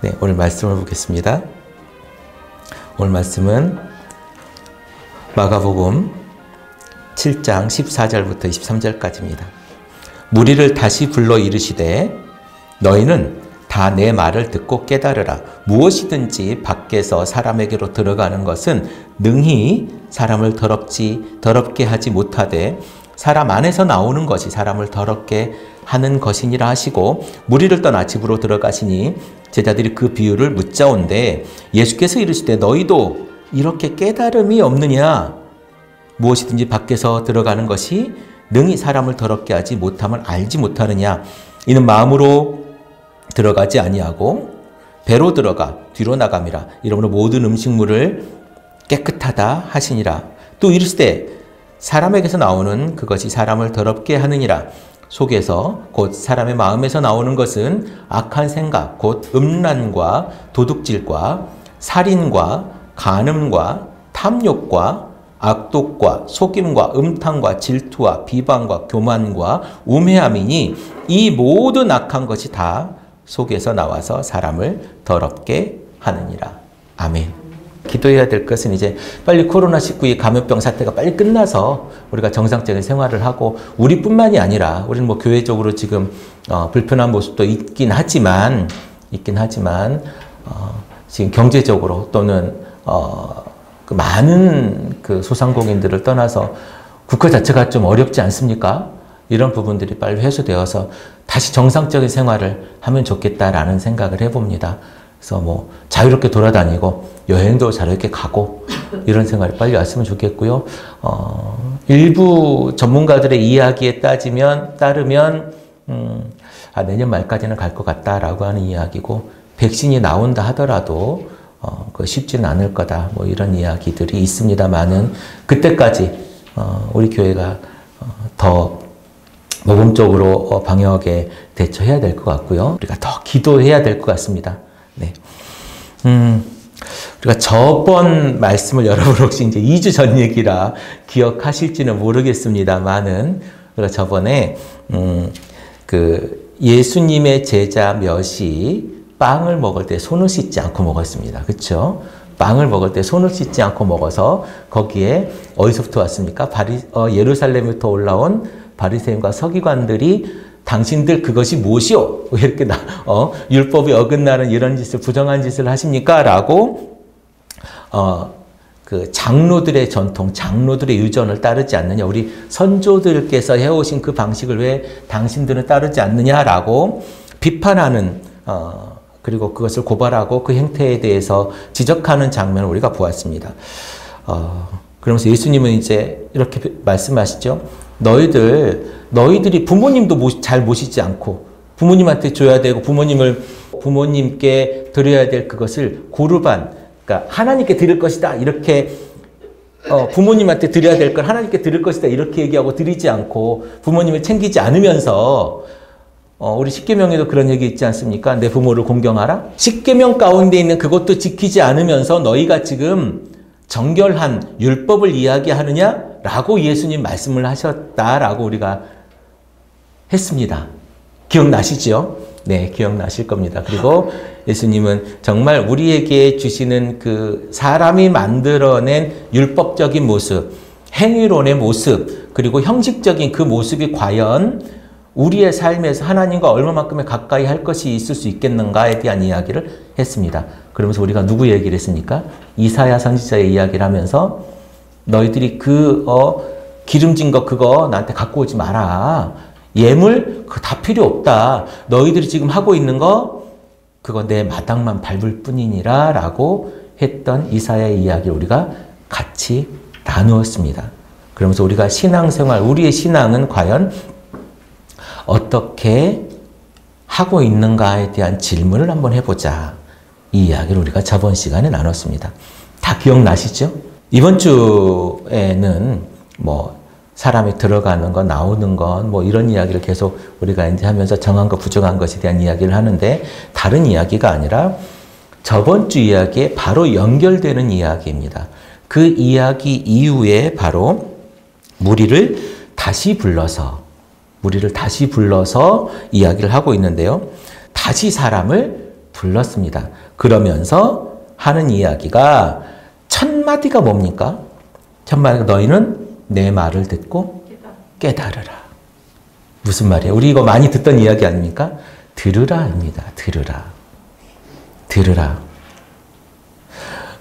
네, 오늘 말씀을 보겠습니다. 오늘 말씀은 마가복음 7장 14절부터 23절까지입니다. 무리를 다시 불러 이르시되 너희는 다 내 말을 듣고 깨달으라. 무엇이든지 밖에서 사람에게로 들어가는 것은 능히 사람을 더럽게 하지 못하되 사람 안에서 나오는 것이 사람을 더럽게 하는 것이니라 하시고 무리를 떠나 집으로 들어가시니 제자들이 그 비유를 묻자온데 예수께서 이르시되 너희도 이렇게 깨달음이 없느냐? 무엇이든지 밖에서 들어가는 것이 능히 사람을 더럽게 하지 못함을 알지 못하느냐? 이는 마음으로 들어가지 아니하고 배로 들어가 뒤로 나감이라. 이러므로 모든 음식물을 깨끗하다 하시니라. 또 이르시되 사람에게서 나오는 그것이 사람을 더럽게 하느니라. 속에서 곧 사람의 마음에서 나오는 것은 악한 생각 곧 음란과 도둑질과 살인과 간음과 탐욕과 악독과 속임과 음탕과 질투와 비방과 교만과 우매함이니 이 모든 악한 것이 다 속에서 나와서 사람을 더럽게 하느니라. 아멘. 기도해야 될 것은 이제 빨리 코로나19 감염병 사태가 빨리 끝나서 우리가 정상적인 생활을 하고 우리뿐만이 아니라 우리는 뭐 교회적으로 지금 불편한 모습도 있긴 하지만 지금 경제적으로 또는 그 많은 그 소상공인들을 떠나서 국가 자체가 좀 어렵지 않습니까? 이런 부분들이 빨리 해소되어서 다시 정상적인 생활을 하면 좋겠다라는 생각을 해봅니다. 그래서 뭐 자유롭게 돌아다니고 여행도 자유롭게 가고 이런 생활이 빨리 왔으면 좋겠고요. 일부 전문가들의 이야기에 따르면 내년 말까지는 갈 것 같다라고 하는 이야기고 백신이 나온다 하더라도 그 쉽지는 않을 거다 뭐 이런 이야기들이 있습니다만은 그때까지 우리 교회가 더 모범적으로 방역에 대처해야 될 것 같고요. 우리가 더 기도해야 될 것 같습니다. 네. 우리가 저번 말씀을 여러분 혹시 이제 2주 전 얘기라 기억하실지는 모르겠습니다만은 우리가 저번에 그 예수님의 제자 몇이 빵을 먹을 때 손을 씻지 않고 먹었습니다. 그렇죠? 빵을 먹을 때 손을 씻지 않고 먹어서 거기에 어디서부터 왔습니까? 예루살렘부터 올라온 바리새인과 서기관들이 당신들 그것이 무엇이요? 왜 이렇게 율법이 어긋나는 이런 짓을 부정한 짓을 하십니까? 라고 그 장로들의 전통, 장로들의 유전을 따르지 않느냐? 우리 선조들께서 해오신 그 방식을 왜 당신들은 따르지 않느냐라고 비판하는 그리고 그것을 고발하고 그 행태에 대해서 지적하는 장면을 우리가 보았습니다. 그러면서 예수님은 이제 이렇게 말씀하시죠. 너희들이 부모님도 잘 모시지 않고 부모님한테 줘야 되고 부모님께 드려야 될 그것을 고르반, 그러니까 하나님께 드릴 것이다 이렇게 부모님한테 드려야 될 걸 하나님께 드릴 것이다 이렇게 얘기하고 드리지 않고 부모님을 챙기지 않으면서 우리 십계명에도 그런 얘기 있지 않습니까? 내 부모를 공경하라. 십계명 가운데 있는 그것도 지키지 않으면서 너희가 지금 정결한 율법을 이야기하느냐? 라고 예수님 말씀을 하셨다라고 우리가 했습니다. 기억나시죠? 네, 기억나실 겁니다. 그리고 예수님은 정말 우리에게 주시는 그 사람이 만들어낸 율법적인 모습, 행위론의 모습, 그리고 형식적인 그 모습이 과연 우리의 삶에서 하나님과 얼마만큼의 가까이 할 것이 있을 수 있겠는가에 대한 이야기를 했습니다. 그러면서 우리가 누구 얘기를 했습니까? 이사야 선지자의 이야기를 하면서 너희들이 기름진 거 그거 나한테 갖고 오지 마라. 예물 그거 다 필요 없다. 너희들이 지금 하고 있는 거 그거 내 마당만 밟을 뿐이니라 라고 했던 이사야의 이야기를 우리가 같이 나누었습니다. 그러면서 우리가 신앙생활, 우리의 신앙은 과연 어떻게 하고 있는가에 대한 질문을 한번 해보자. 이 이야기를 우리가 저번 시간에 나눴습니다. 다 기억나시죠? 이번 주에는 뭐 사람이 들어가는 것, 나오는 것, 뭐 이런 이야기를 계속 우리가 이제 하면서 정한 것, 부정한 것에 대한 이야기를 하는데 다른 이야기가 아니라 저번 주 이야기에 바로 연결되는 이야기입니다. 그 이야기 이후에 바로 무리를 다시 불러서 이야기를 하고 있는데요. 다시 사람을 불렀습니다. 그러면서 하는 이야기가 첫 마디가 뭡니까? 첫 마디가 너희는 내 말을 듣고 깨달으라. 무슨 말이에요? 우리 이거 많이 듣던 이야기 아닙니까? 들으라입니다. 들으라. 들으라.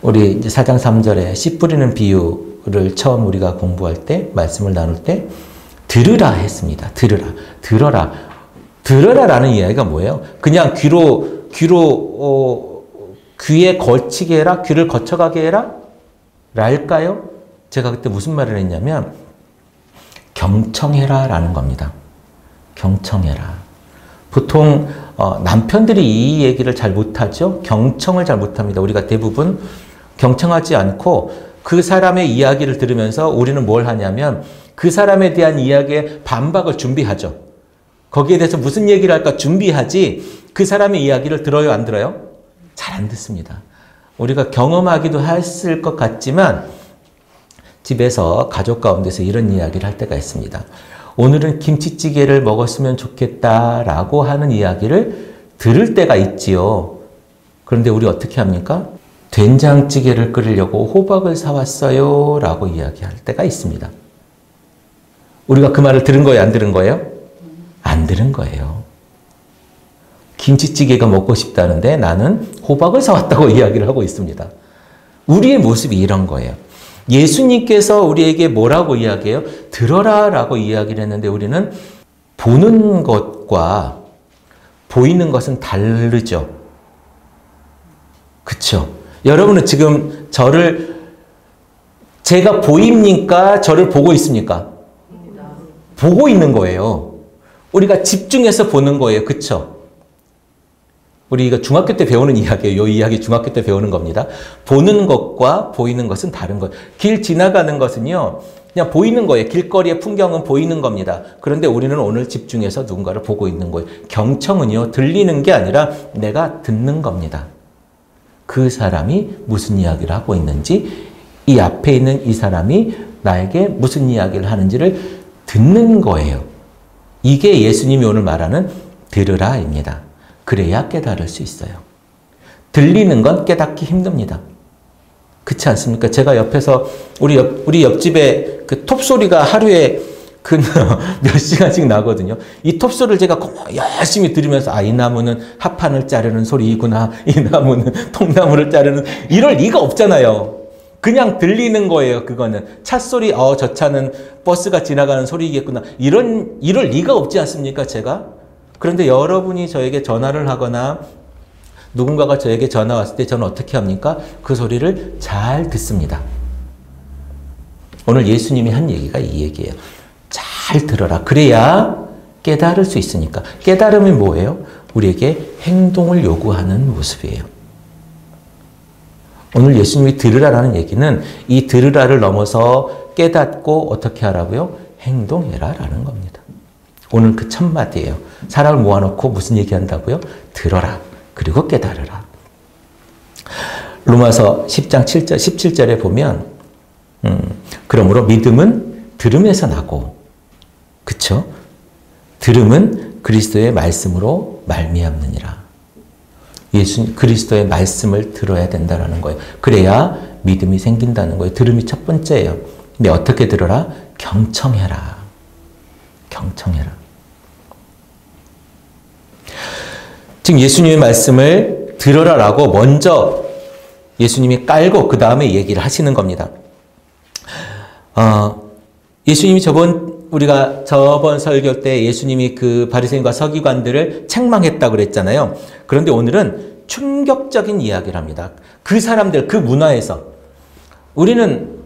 우리 이제 4장 3절에 씨 뿌리는 비유를 처음 우리가 공부할 때, 말씀을 나눌 때, 들으라 했습니다. 들으라. 들어라. 들어라라는 이야기가 뭐예요? 그냥 귀에 걸치게 해라? 귀를 거쳐가게 해라? 랄까요? 제가 그때 무슨 말을 했냐면, 경청해라 라는 겁니다. 경청해라. 보통 남편들이 이 얘기를 잘 못하죠. 경청을 잘 못합니다. 우리가 대부분 경청하지 않고 그 사람의 이야기를 들으면서 우리는 뭘 하냐면 그 사람에 대한 이야기에 반박을 준비하죠. 거기에 대해서 무슨 얘기를 할까 준비하지 그 사람의 이야기를 들어요, 안 들어요? 잘 안 듣습니다. 우리가 경험하기도 했을 것 같지만 집에서 가족 가운데서 이런 이야기를 할 때가 있습니다. 오늘은 김치찌개를 먹었으면 좋겠다라고 하는 이야기를 들을 때가 있지요. 그런데 우리 어떻게 합니까? 된장찌개를 끓이려고 호박을 사왔어요 라고 이야기할 때가 있습니다. 우리가 그 말을 들은 거예요? 안 들은 거예요? 안 들은 거예요. 김치찌개가 먹고 싶다는데 나는 호박을 사왔다고 이야기를 하고 있습니다. 우리의 모습이 이런 거예요. 예수님께서 우리에게 뭐라고 이야기해요? 들어라 라고 이야기를 했는데 우리는 보는 것과 보이는 것은 다르죠. 그쵸? 여러분은 지금 제가 보입니까? 저를 보고 있습니까? 보고 있는 거예요. 우리가 집중해서 보는 거예요. 그쵸? 우리 이거 중학교 때 배우는 이야기예요. 이 이야기 중학교 때 배우는 겁니다. 보는 것과 보이는 것은 다른 거예요. 길 지나가는 것은요. 그냥 보이는 거예요. 길거리의 풍경은 보이는 겁니다. 그런데 우리는 오늘 집중해서 누군가를 보고 있는 거예요. 경청은요. 들리는 게 아니라 내가 듣는 겁니다. 그 사람이 무슨 이야기를 하고 있는지 이 앞에 있는 이 사람이 나에게 무슨 이야기를 하는지를 듣는 거예요. 이게 예수님이 오늘 말하는 들으라입니다. 그래야 깨달을 수 있어요. 들리는 건 깨닫기 힘듭니다. 그렇지 않습니까? 제가 옆에서 우리 옆집에 그 톱소리가 하루에 몇 시간씩 나거든요. 이 톱소리를 제가 열심히 들으면서 이 나무는 합판을 자르는 소리이구나. 이 나무는 통나무를 자르는 이럴 리가 없잖아요. 그냥 들리는 거예요. 그거는 찻소리 저 차는 버스가 지나가는 소리겠구나. 이럴 리가 없지 않습니까? 제가 그런데 여러분이 저에게 전화를 하거나 누군가가 저에게 전화 왔을 때 저는 어떻게 합니까? 그 소리를 잘 듣습니다. 오늘 예수님이 한 얘기가 이 얘기예요. 잘 들어라. 그래야 깨달을 수 있으니까. 깨달음이 뭐예요? 우리에게 행동을 요구하는 모습이에요. 오늘 예수님이 들으라라는 얘기는 이 들으라를 넘어서 깨닫고 어떻게 하라고요? 행동해라라는 겁니다. 오늘 그 첫 마디예요. 사람을 모아놓고 무슨 얘기한다고요? 들어라. 그리고 깨달으라. 로마서 10장 17절에 보면 그러므로 믿음은 들음에서 나고 그쵸? 들음은 그리스도의 말씀으로 말미암느니라. 그리스도의 말씀을 들어야 된다는 거예요. 그래야 믿음이 생긴다는 거예요. 들음이 첫 번째예요. 근데 어떻게 들어라? 경청해라. 경청해라. 지금 예수님의 말씀을 들어라라고 먼저 예수님이 깔고 그 다음에 얘기를 하시는 겁니다. 예수님이 우리가 저번 설교 때 예수님이 그 바리새인과 서기관들을 책망했다고 그랬잖아요. 그런데 오늘은 충격적인 이야기를 합니다. 그 사람들, 그 문화에서 우리는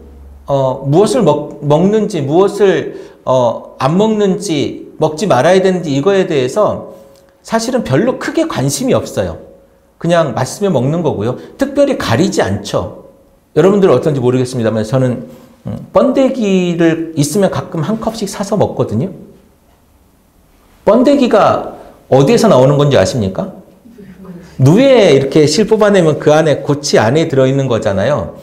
무엇을 먹는지, 무엇을 안 먹는지, 먹지 말아야 되는지 이거에 대해서 사실은 별로 크게 관심이 없어요. 그냥 맛있으면 먹는 거고요. 특별히 가리지 않죠. 여러분들은 어떤지 모르겠습니다만 저는 번데기를 있으면 가끔 한 컵씩 사서 먹거든요. 번데기가 어디에서 나오는 건지 아십니까? 누에 이렇게 실 뽑아내면 그 안에 고치 안에 들어있는 거잖아요.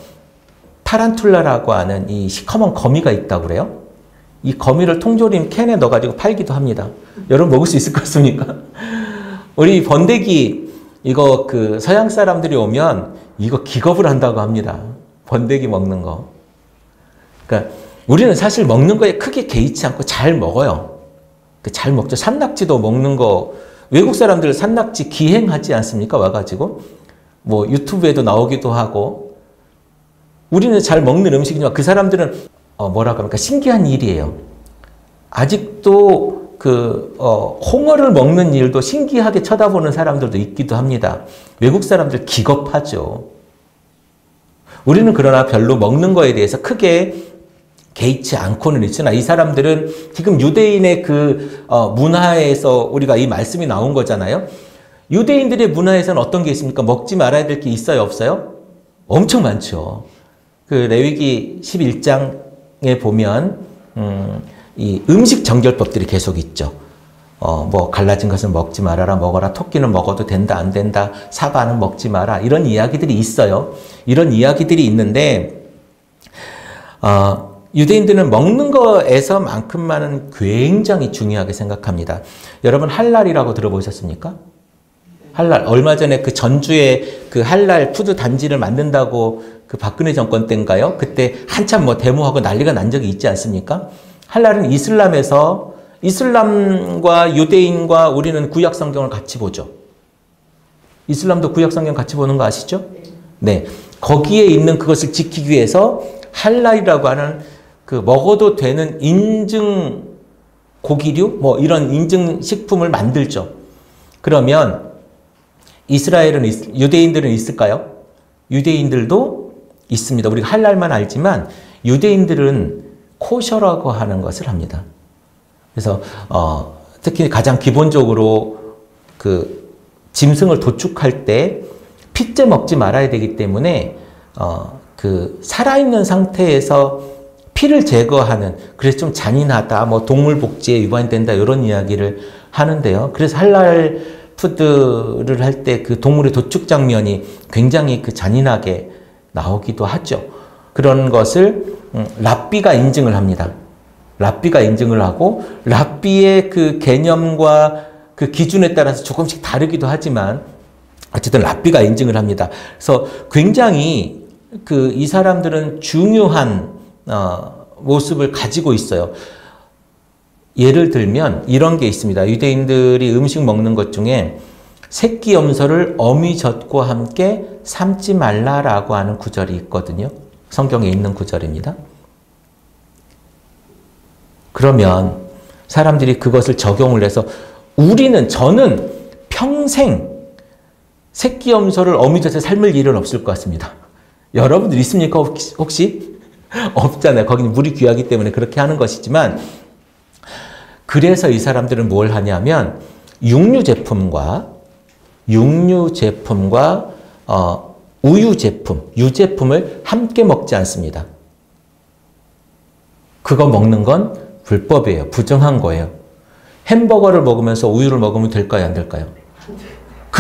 타란툴라라고 하는 이 시커먼 거미가 있다고 그래요. 이 거미를 통조림 캔에 넣어가지고 팔기도 합니다. 여러분 먹을 수 있을 것 같습니까? 우리 번데기 이거 그 서양 사람들이 오면 이거 기겁을 한다고 합니다. 번데기 먹는 거. 그러니까 우리는 사실 먹는 거에 크게 개의치 않고 잘 먹어요. 잘 먹죠. 산낙지도 먹는 거, 외국 사람들 산낙지 기행하지 않습니까? 와가지고. 뭐 유튜브에도 나오기도 하고. 우리는 잘 먹는 음식이지만 그 사람들은 뭐라 그럴까 신기한 일이에요. 아직도 홍어를 먹는 일도 신기하게 쳐다보는 사람들도 있기도 합니다. 외국 사람들 기겁하죠. 우리는 그러나 별로 먹는 거에 대해서 크게 개의치 않고는 있으나 이 사람들은 지금 유대인의 문화에서 우리가 이 말씀이 나온 거잖아요. 유대인들의 문화에서는 어떤 게 있습니까? 먹지 말아야 될 게 있어요, 없어요? 엄청 많죠. 레위기 11장에 보면 이 음식 정결법들이 계속 있죠. 뭐 갈라진 것은 먹지 말아라, 먹어라, 토끼는 먹어도 된다, 안 된다, 사과는 먹지 마라, 이런 이야기들이 있어요. 이런 이야기들이 있는데 유대인들은 먹는 거에서만큼만은 굉장히 중요하게 생각합니다. 여러분 할랄이라고 들어보셨습니까? 할랄, 얼마 전에 전주에 할랄 푸드 단지를 만든다고 박근혜 정권 때인가요? 그때 한참 뭐 데모하고 난리가 난 적이 있지 않습니까? 할랄은 이슬람과 유대인과 우리는 구약 성경을 같이 보죠. 이슬람도 구약 성경 같이 보는 거 아시죠? 네. 거기에 있는 그것을 지키기 위해서 할랄이라고 하는 먹어도 되는 인증 고기류 뭐 이런 인증 식품을 만들죠. 그러면 유대인들은 있을까요? 유대인들도 있습니다. 우리가 할랄만 알지만 유대인들은 코셔라고 하는 것을 합니다. 그래서 특히 가장 기본적으로 짐승을 도축할 때 핏째 먹지 말아야 되기 때문에 살아있는 상태에서 피를 제거하는, 그래서 좀 잔인하다, 뭐 동물 복지에 위반된다 이런 이야기를 하는데요. 그래서 할랄 푸드를 할 때 동물의 도축 장면이 굉장히 잔인하게 나오기도 하죠. 그런 것을 랍비가 인증을 합니다. 랍비가 인증을 하고 랍비의 개념과 기준에 따라서 조금씩 다르기도 하지만 어쨌든 랍비가 인증을 합니다. 그래서 굉장히 이 사람들은 중요한 모습을 가지고 있어요. 예를 들면 이런 게 있습니다. 유대인들이 음식 먹는 것 중에 새끼 염소를 어미젖과 함께 삶지 말라라고 하는 구절이 있거든요. 성경에 있는 구절입니다. 그러면 사람들이 그것을 적용을 해서 저는 평생 새끼 염소를 어미젖에 삶을 일은 없을 것 같습니다. 여러분들 있습니까? 혹시? 없잖아요. 거기는 물이 귀하기 때문에 그렇게 하는 것이지만, 그래서 이 사람들은 뭘 하냐면 육류 제품과 우유 제품, 유제품을 함께 먹지 않습니다. 그거 먹는 건 불법이에요. 부정한 거예요. 햄버거를 먹으면서 우유를 먹으면 될까요? 안 될까요?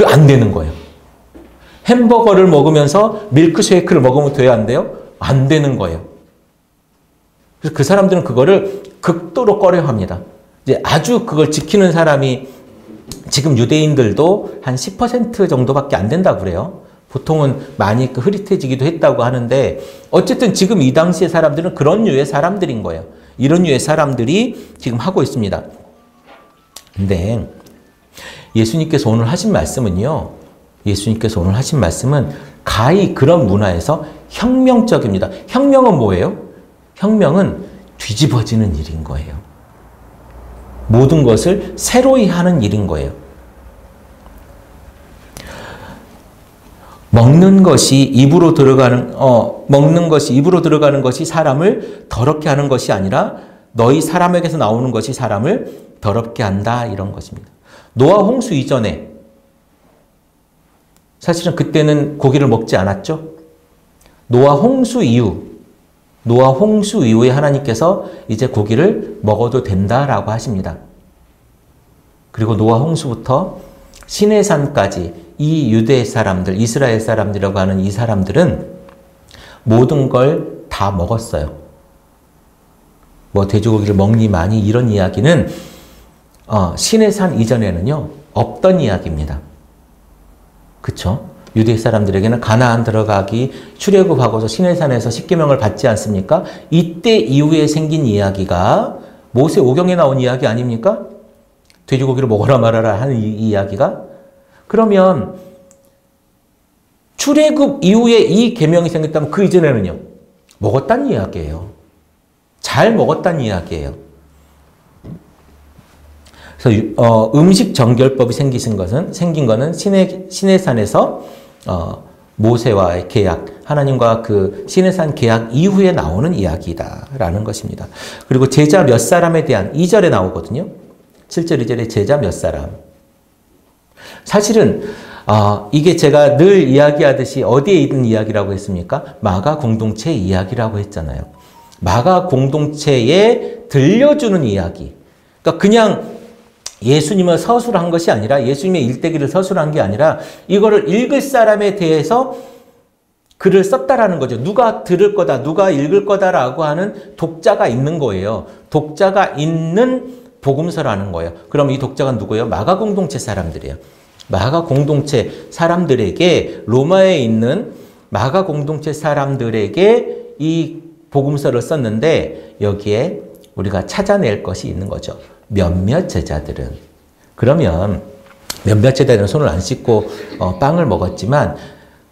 안 되는 거예요. 햄버거를 먹으면서 밀크쉐이크를 먹으면 돼요? 안 돼요? 안 되는 거예요. 그래서 그 사람들은 그거를 극도로 꺼려합니다. 이제 아주 그걸 지키는 사람이 지금 유대인들도 한 10% 정도밖에 안 된다고 그래요. 보통은 많이 흐릿해지기도 했다고 하는데 어쨌든 지금 이 당시의 사람들은 그런 류의 사람들인 거예요. 이런 류의 사람들이 지금 하고 있습니다. 근데 예수님께서 오늘 하신 말씀은요. 예수님께서 오늘 하신 말씀은 가히 그런 문화에서 혁명적입니다. 혁명은 뭐예요? 혁명은 뒤집어지는 일인 거예요. 모든 것을 새로이 하는 일인 거예요. 먹는 것이 입으로 들어가는 것이 사람을 더럽게 하는 것이 아니라 너희 사람에게서 나오는 것이 사람을 더럽게 한다, 이런 것입니다. 노아 홍수 이전에 사실은 그때는 고기를 먹지 않았죠. 노아 홍수 이후에 하나님께서 이제 고기를 먹어도 된다라고 하십니다. 그리고 노아 홍수부터 시내산까지 이 유대 사람들, 이스라엘 사람들이라고 하는 이 사람들은 모든 걸 다 먹었어요. 뭐 돼지고기를 먹니 마니 이런 이야기는 시내산 이전에는요 없던 이야기입니다. 그쵸? 유대 사람들에게는 가나안 들어가기 출애굽하고서 시내산에서 십계명을 받지 않습니까? 이때 이후에 생긴 이야기가 모세 오경에 나온 이야기 아닙니까? 돼지고기를 먹어라 말아라 하는 이 이야기가. 그러면 출애굽 이후에 이 계명이 생겼다면 그 이전에는요. 먹었다는 이야기예요. 잘 먹었다는 이야기예요. 그래서 음식 정결법이 생긴 거는 시내산에서 모세와의 계약, 하나님과 그 시내산 계약 이후에 나오는 이야기다라는 것입니다. 그리고 제자 몇 사람에 대한 2절에 나오거든요. 7절, 2절에 제자 몇 사람. 사실은 이게 제가 늘 이야기하듯이 어디에 있는 이야기라고 했습니까? 마가 공동체 이야기라고 했잖아요. 마가 공동체에 들려주는 이야기. 그러니까 그냥 예수님을 서술한 것이 아니라 예수님의 일대기를 서술한 게 아니라 이거를 읽을 사람에 대해서 글을 썼다라는 거죠. 누가 들을 거다, 누가 읽을 거다라고 하는 독자가 있는 거예요. 독자가 있는 복음서라는 거예요. 그럼 이 독자가 누구예요? 마가 공동체 사람들이에요. 마가 공동체 사람들에게 로마에 있는 마가 공동체 사람들에게 이 복음서를 썼는데 여기에 우리가 찾아낼 것이 있는 거죠. 몇몇 제자들은. 그러면 몇몇 제자들은 손을 안 씻고 빵을 먹었지만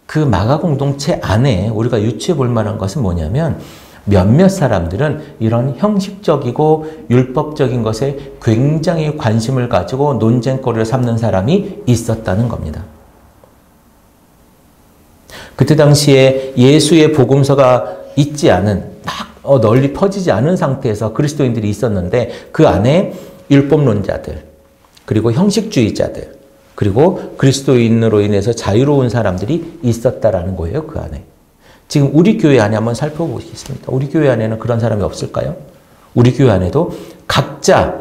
그 마가 공동체 안에 우리가 유추해 볼 만한 것은 뭐냐면 몇몇 사람들은 이런 형식적이고 율법적인 것에 굉장히 관심을 가지고 논쟁거리를 삼는 사람이 있었다는 겁니다. 그때 당시에 예수의 복음서가 있지 않은 막 널리 퍼지지 않은 상태에서 그리스도인들이 있었는데 그 안에 율법론자들, 그리고 형식주의자들, 그리고 그리스도인으로 인해서 자유로운 사람들이 있었다라는 거예요. 그 안에. 지금 우리 교회 안에 한번 살펴보겠습니다. 우리 교회 안에는 그런 사람이 없을까요? 우리 교회 안에도 각자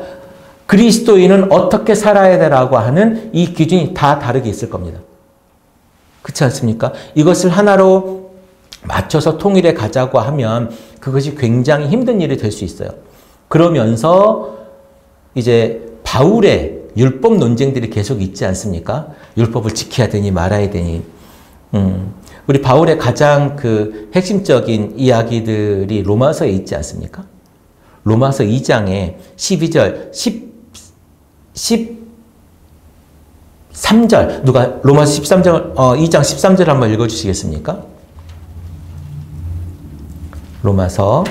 그리스도인은 어떻게 살아야 되라고 하는 이 기준이 다 다르게 있을 겁니다. 그렇지 않습니까? 이것을 하나로 맞춰서 통일해 가자고 하면 그것이 굉장히 힘든 일이 될 수 있어요. 그러면서 이제 바울의 율법 논쟁들이 계속 있지 않습니까? 율법을 지켜야 되니 말아야 되니. 우리 바울의 가장 그 핵심적인 이야기들이 로마서에 있지 않습니까? 로마서 2장에 12절, 13절, 누가 로마서 13절, 2장 13절 한번 읽어주시겠습니까? 로마서.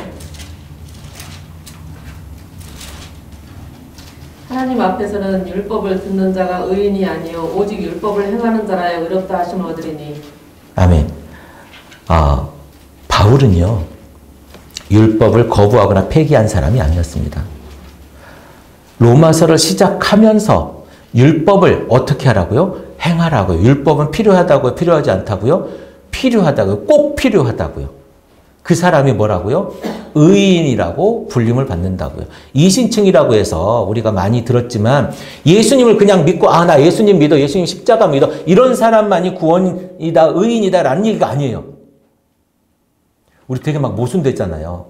하나님 앞에서는 율법을 듣는 자가 의인이 아니요 오직 율법을 행하는 자라야 의롭다 하심을 얻으리니. 아멘. 바울은요 율법을 거부하거나 폐기한 사람이 아니었습니다. 로마서를 시작하면서 율법을 어떻게 하라고요? 행하라고요. 율법은 필요하다고요? 필요하지 않다고요? 필요하다고요. 꼭 필요하다고요. 그 사람이 뭐라고요? 의인이라고 불림을 받는다고요. 이신층이라고 해서 우리가 많이 들었지만 예수님을 그냥 믿고 나 예수님 믿어, 예수님 십자가 믿어 이런 사람만이 구원이다, 의인이다 라는 얘기가 아니에요. 우리 되게 막 모순되잖아요.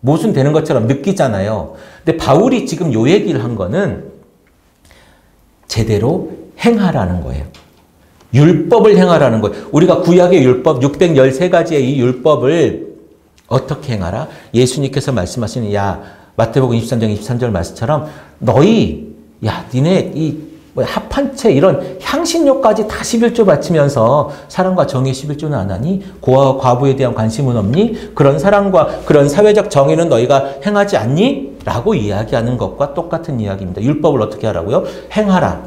모순되는 것처럼 느끼잖아요. 근데 바울이 지금 요 얘기를 한 거는 제대로 행하라는 거예요. 율법을 행하라는 거예요. 우리가 구약의 율법 613가지의 이 율법을 어떻게 행하라? 예수님께서 말씀하시는 마태복음 23장 23절 말씀처럼 너희 니네 이 합한 채 이런 향신료까지 다 11조 바치면서 사랑과 정의의 11조는 안 하니? 고아와 과부에 대한 관심은 없니? 그런 사랑과 그런 사회적 정의는 너희가 행하지 않니? 라고 이야기하는 것과 똑같은 이야기입니다. 율법을 어떻게 하라고요? 행하라.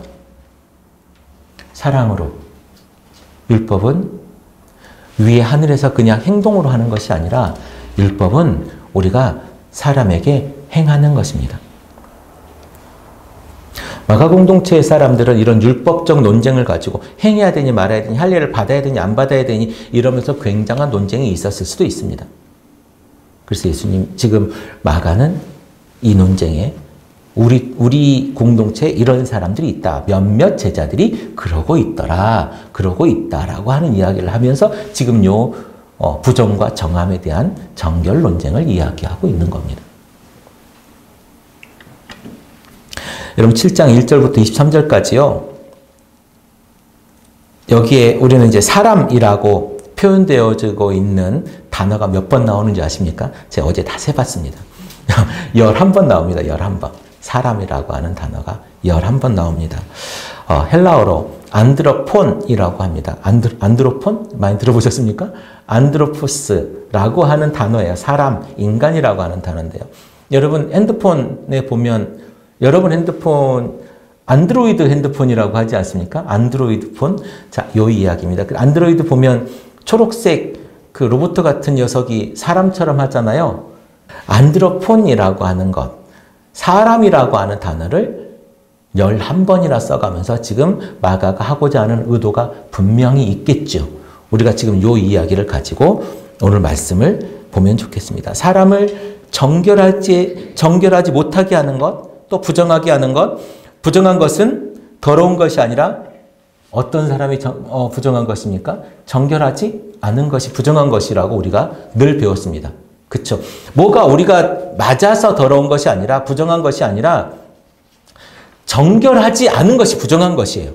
사랑으로. 율법은 위에 하늘에서 그냥 행동으로 하는 것이 아니라 율법은 우리가 사람에게 행하는 것입니다. 마가 공동체의 사람들은 이런 율법적 논쟁을 가지고 행해야 되니 말아야 되니 할례를 받아야 되니 안 받아야 되니 이러면서 굉장한 논쟁이 있었을 수도 있습니다. 그래서 예수님 지금 마가는 이 논쟁에 우리 공동체에 이런 사람들이 있다. 몇몇 제자들이 그러고 있더라. 그러고 있다라고 하는 이야기를 하면서 지금 요 부정과 정함에 대한 정결 논쟁을 이야기하고 있는 겁니다. 여러분 7장 1절부터 23절까지요. 여기에 우리는 이제 사람이라고 표현되어지고 있는 단어가 몇 번 나오는지 아십니까? 제가 어제 다 세봤습니다. 11번 나옵니다. 11번. 사람이라고 하는 단어가 11번 나옵니다. 헬라어로 안드로폰이라고 합니다. 안드로폰? 많이 들어보셨습니까? 안드로포스라고 하는 단어예요. 사람, 인간이라고 하는 단어인데요. 여러분 핸드폰에 보면 여러분 핸드폰 안드로이드 핸드폰이라고 하지 않습니까? 안드로이드 폰. 자, 요 이야기입니다. 그 안드로이드 보면 초록색 그 로봇 같은 녀석이 사람처럼 하잖아요. 안드로폰이라고 하는 것, 사람이라고 하는 단어를 11번이나 써가면서 지금 마가가 하고자 하는 의도가 분명히 있겠죠. 우리가 지금 요 이야기를 가지고 오늘 말씀을 보면 좋겠습니다. 사람을 정결하지 못하게 하는 것, 또 부정하게 하는 것, 부정한 것은 더러운 것이 아니라 어떤 사람이 부정한 것입니까? 정결하지 않은 것이 부정한 것이라고 우리가 늘 배웠습니다. 그렇죠? 뭐가 우리가 맞아서 더러운 것이 아니라 부정한 것이 아니라 정결하지 않은 것이 부정한 것이에요.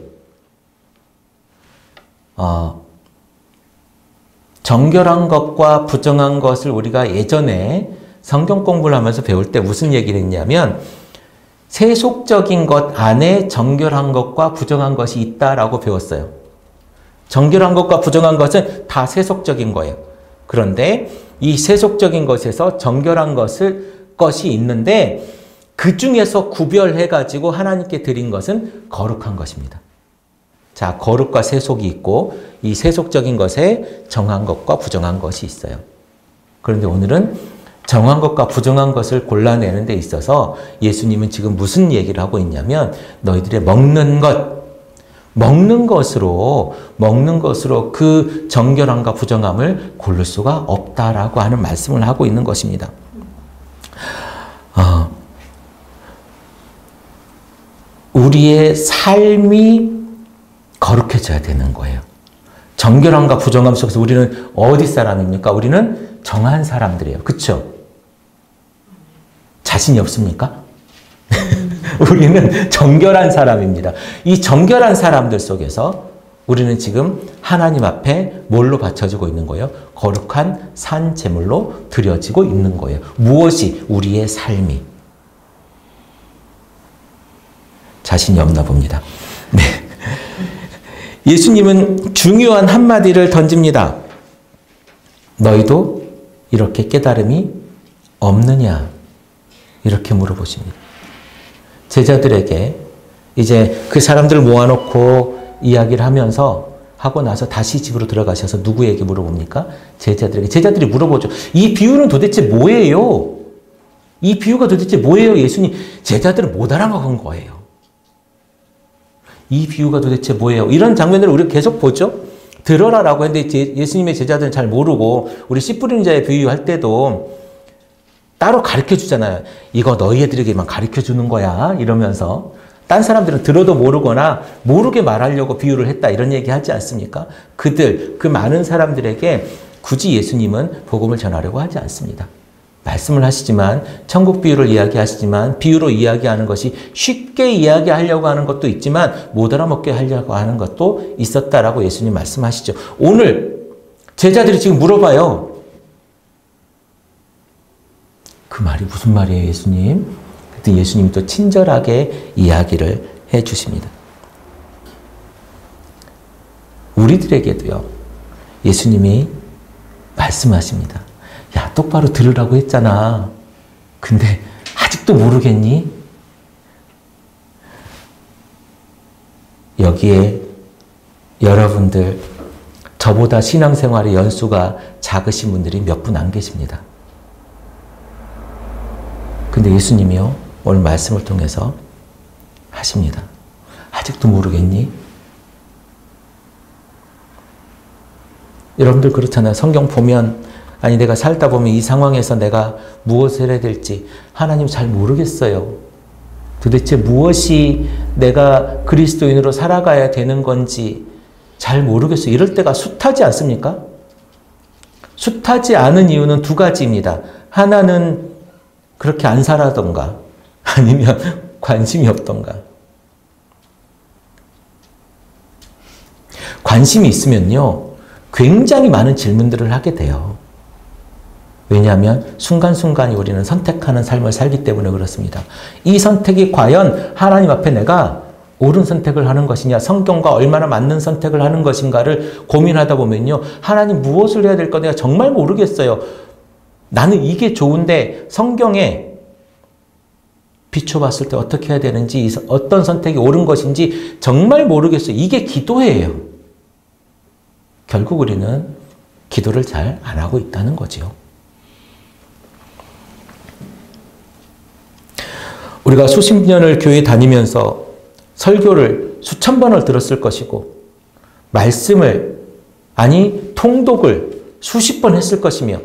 정결한 것과 부정한 것을 우리가 예전에 성경 공부를 하면서 배울 때 무슨 얘기를 했냐면 세속적인 것 안에 정결한 것과 부정한 것이 있다라고 배웠어요. 정결한 것과 부정한 것은 다 세속적인 거예요. 그런데 이 세속적인 것에서 정결한 것이 있는데 그 중에서 구별해가지고 하나님께 드린 것은 거룩한 것입니다. 자, 거룩과 세속이 있고 이 세속적인 것에 정한 것과 부정한 것이 있어요. 그런데 오늘은 정한 것과 부정한 것을 골라내는 데 있어서 예수님은 지금 무슨 얘기를 하고 있냐면 너희들의 먹는 것으로 그 정결함과 부정함을 고를 수가 없다라고 하는 말씀을 하고 있는 것입니다. 우리의 삶이 거룩해져야 되는 거예요. 정결함과 부정함 속에서 우리는 어디 사람입니까? 우리는 정한 사람들이에요. 그렇죠? 자신이 없습니까? 우리는 정결한 사람입니다. 이 정결한 사람들 속에서 우리는 지금 하나님 앞에 뭘로 바쳐지고 있는 거예요? 거룩한 산 제물로 드려지고 있는 거예요. 무엇이? 우리의 삶이. 자신이 없나 봅니다. 네. 예수님은 중요한 한마디를 던집니다. 너희도 이렇게 깨달음이 없느냐? 이렇게 물어보십니다. 제자들에게 이제 그 사람들을 모아놓고 이야기를 하고 나서 다시 집으로 들어가셔서 누구에게 물어봅니까? 제자들에게. 제자들이 물어보죠. 이 비유는 도대체 뭐예요? 이 비유가 도대체 뭐예요? 예수님. 제자들은 못 알아먹은 거예요. 이 비유가 도대체 뭐예요? 이런 장면들을 우리가 계속 보죠. 들어라라고 했는데 예수님의 제자들은 잘 모르고 우리 씨 뿌리는 자의 비유할 때도 따로 가르쳐 주잖아요. 이거 너희 애들에게만 가르쳐 주는 거야. 이러면서 딴 사람들은 들어도 모르거나 모르게 말하려고 비유를 했다. 이런 얘기 하지 않습니까? 그 많은 사람들에게 굳이 예수님은 복음을 전하려고 하지 않습니다. 말씀을 하시지만 천국 비유를 이야기하시지만 비유로 이야기하는 것이 쉽게 이야기하려고 하는 것도 있지만 못 알아먹게 하려고 하는 것도 있었다라고 예수님 말씀하시죠. 오늘 제자들이 지금 물어봐요. 그 말이 무슨 말이에요, 예수님? 그때 예수님이 또 친절하게 이야기를 해 주십니다. 우리들에게도요, 예수님이 말씀하십니다. 야, 똑바로 들으라고 했잖아. 근데 아직도 모르겠니? 여기에 여러분들, 저보다 신앙생활의 연수가 작으신 분들이 몇 분 안 계십니다. 근데 예수님이요, 오늘 말씀을 통해서 하십니다. 아직도 모르겠니? 여러분들 그렇잖아요. 성경 보면, 아니 내가 살다 보면 이 상황에서 내가 무엇을 해야 될지 하나님 잘 모르겠어요. 도대체 무엇이 내가 그리스도인으로 살아가야 되는 건지 잘 모르겠어요. 이럴 때가 숱하지 않습니까? 숱하지 않은 이유는 두 가지입니다. 하나는 그렇게 안 살아던가 아니면 관심이 없던가. 관심이 있으면요, 굉장히 많은 질문들을 하게 돼요. 왜냐하면 순간순간이 우리는 선택하는 삶을 살기 때문에 그렇습니다. 이 선택이 과연 하나님 앞에 내가 옳은 선택을 하는 것이냐, 성경과 얼마나 맞는 선택을 하는 것인가를 고민하다 보면요, 하나님 무엇을 해야 될까 내가 정말 모르겠어요. 나는 이게 좋은데 성경에 비춰봤을 때 어떻게 해야 되는지, 어떤 선택이 옳은 것인지 정말 모르겠어요. 이게 기도예요. 결국 우리는 기도를 잘 안 하고 있다는 거죠. 우리가 수십 년을 교회 다니면서 설교를 수천 번을 들었을 것이고, 말씀을, 아니 통독을 수십 번 했을 것이며,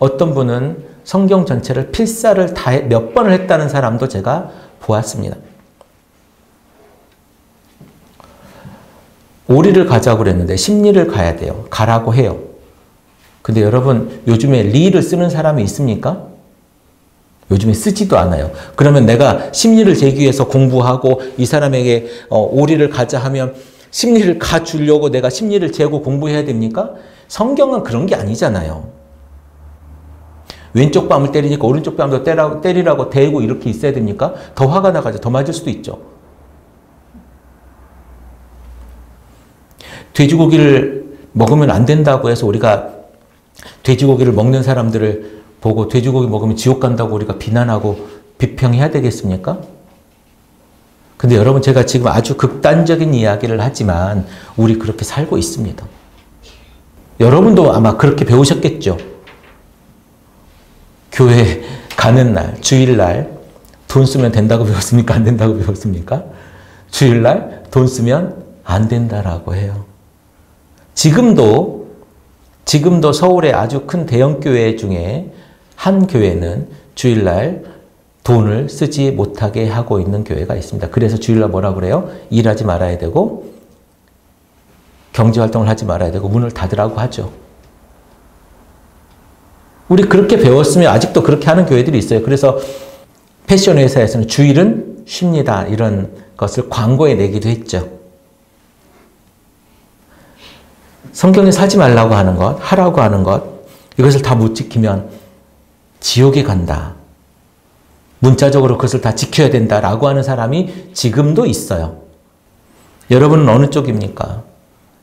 어떤 분은 성경 전체를 필사를 다 몇 번을 했다는 사람도 제가 보았습니다. 오리를 가자고 그랬는데 심리를 가야 돼요. 가라고 해요. 근데 여러분, 요즘에 리를 쓰는 사람이 있습니까? 요즘에 쓰지도 않아요. 그러면 내가 심리를 재기 위해서 공부하고 이 사람에게 오리를 가자 하면 심리를 가주려고 내가 심리를 재고 공부해야 됩니까? 성경은 그런 게 아니잖아요. 왼쪽 뺨을 때리니까 오른쪽 뺨도 때리라고 대고 이렇게 있어야 됩니까? 더 화가 나가지고 더 맞을 수도 있죠. 돼지고기를 먹으면 안 된다고 해서 우리가 돼지고기를 먹는 사람들을 보고 돼지고기 먹으면 지옥 간다고 우리가 비난하고 비평해야 되겠습니까? 근데 여러분, 제가 지금 아주 극단적인 이야기를 하지만 우리 그렇게 살고 있습니다. 여러분도 아마 그렇게 배우셨겠죠? 교회 가는 날, 주일날 돈 쓰면 된다고 배웠습니까? 안 된다고 배웠습니까? 주일날 돈 쓰면 안 된다라고 해요. 지금도 서울의 아주 큰 대형교회 중에 한 교회는 주일날 돈을 쓰지 못하게 하고 있는 교회가 있습니다. 그래서 주일날 뭐라 그래요? 일하지 말아야 되고 경제활동을 하지 말아야 되고 문을 닫으라고 하죠. 우리 그렇게 배웠으면 아직도 그렇게 하는 교회들이 있어요. 그래서 패션 회사에서는 주일은 쉽니다, 이런 것을 광고에 내기도 했죠. 성경에서 하지 말라고 하는 것, 하라고 하는 것, 이것을 다 못 지키면 지옥에 간다. 문자적으로 그것을 다 지켜야 된다라고 하는 사람이 지금도 있어요. 여러분은 어느 쪽입니까?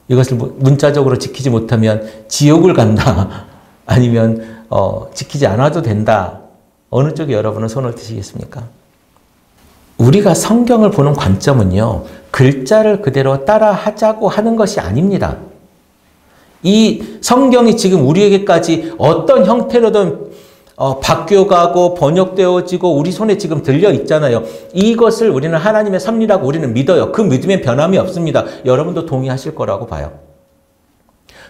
이것을 문자적으로 지키지 못하면 지옥을 간다. 아니면 지키지 않아도 된다. 어느 쪽에 여러분은 손을 드시겠습니까? 우리가 성경을 보는 관점은요, 글자를 그대로 따라 하자고 하는 것이 아닙니다. 이 성경이 지금 우리에게까지 어떤 형태로든 바뀌어가고 번역되어지고 우리 손에 지금 들려 있잖아요. 이것을 우리는 하나님의 섭리라고 우리는 믿어요. 그 믿음에 변함이 없습니다. 여러분도 동의하실 거라고 봐요.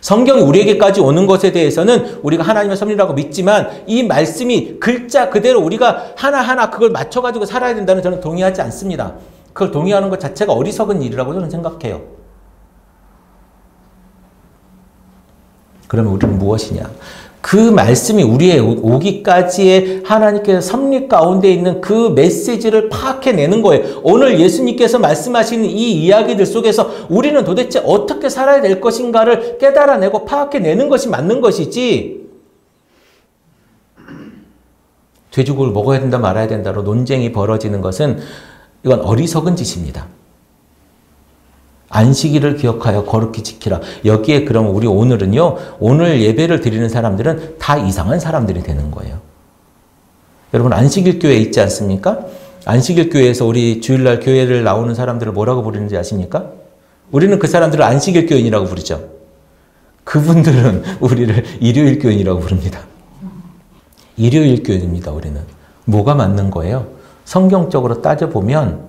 성경이 우리에게까지 오는 것에 대해서는 우리가 하나님의 섭리라고 믿지만 이 말씀이 글자 그대로 우리가 하나하나 그걸 맞춰가지고 살아야 된다는 저는 동의하지 않습니다. 그걸 동의하는 것 자체가 어리석은 일이라고 저는 생각해요. 그러면 우리는 무엇이냐? 그 말씀이 우리의 오기까지의 하나님께서 섭리 가운데 있는 그 메시지를 파악해내는 거예요. 오늘 예수님께서 말씀하시는 이 이야기들 속에서 우리는 도대체 어떻게 살아야 될 것인가를 깨달아내고 파악해내는 것이 맞는 것이지, 돼지고기를 먹어야 된다 말아야 된다로 논쟁이 벌어지는 것은 이건 어리석은 짓입니다. 안식일을 기억하여 거룩히 지키라. 여기에 그럼 우리 오늘은요, 오늘 예배를 드리는 사람들은 다 이상한 사람들이 되는 거예요. 여러분, 안식일 교회에 있지 않습니까? 안식일 교회에서 우리 주일날 교회를 나오는 사람들을 뭐라고 부르는지 아십니까? 우리는 그 사람들을 안식일 교인이라고 부르죠. 그분들은 우리를 일요일 교인이라고 부릅니다. 일요일 교인입니다, 우리는. 뭐가 맞는 거예요? 성경적으로 따져보면,